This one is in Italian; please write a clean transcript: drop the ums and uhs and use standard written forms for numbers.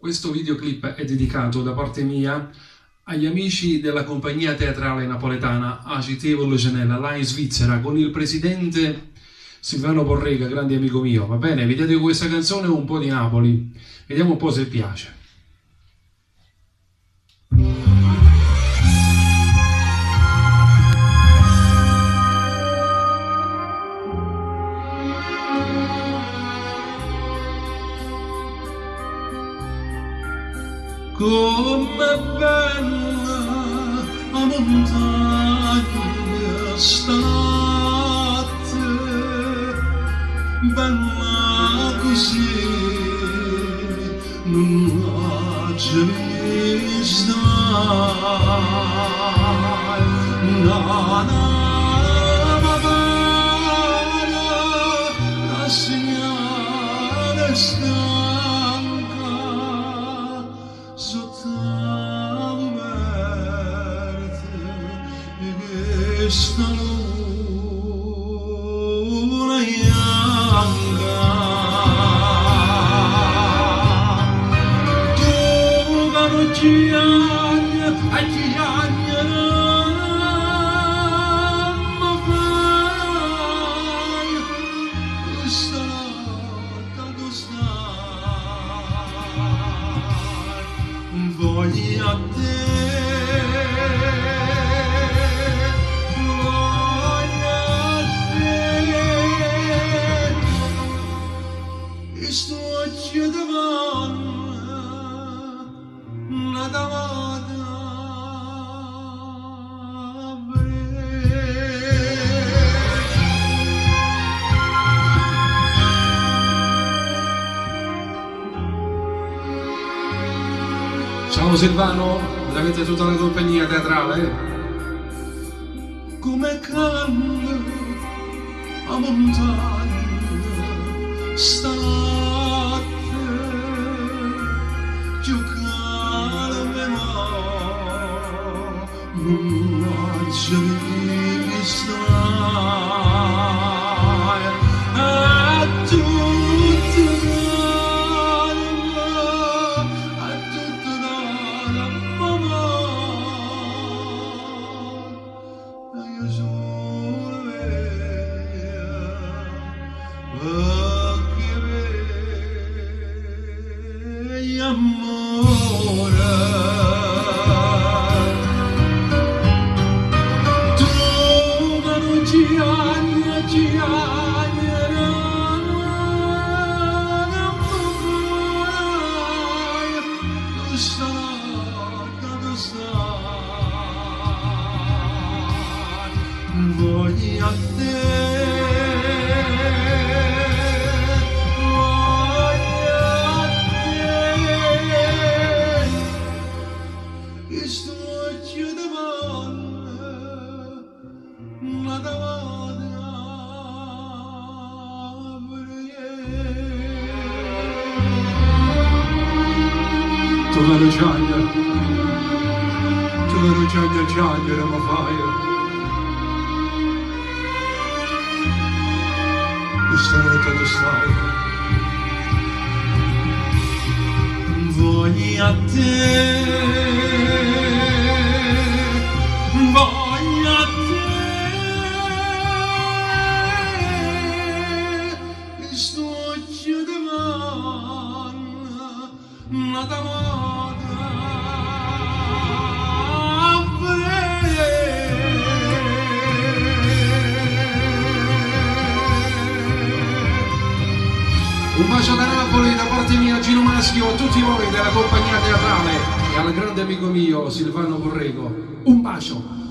Questo videoclip è dedicato da parte mia agli amici della compagnia teatrale napoletana Acitevole Genella, là in Svizzera, con il presidente Silvano Borrega, grande amico mio. Va bene, vi dedico questa canzone un po' di Napoli, vediamo un po' se piace. Com'è bella la montagna stanotte, bella così non l'ho già vista. Ma bella la segnale stanca sotto la verte questa luna bianca. Tu canoggiagna a chiagna ma fai questa notte voglio a te, voglio a te, e sto oggi davanti, una davanti a Ciao Silvano, veramente tutta la compagnia teatrale. come canta a montagna stanotte, più calma non l'ho già vista. A tutto amore, tu non ci voglio a te, voglio a te, e sto oggi davanti, una davanti a vedere. Tu la rugiagna, giagna, ma fai. Questa notte tu stai, voglio a te, voglio a te, e sto oggi davanti, una davanti a vedere. Un bacio da Napoli da parte mia, Gino Maschio, a tutti voi della compagnia teatrale e al grande amico mio Silvano Borrego. Un bacio!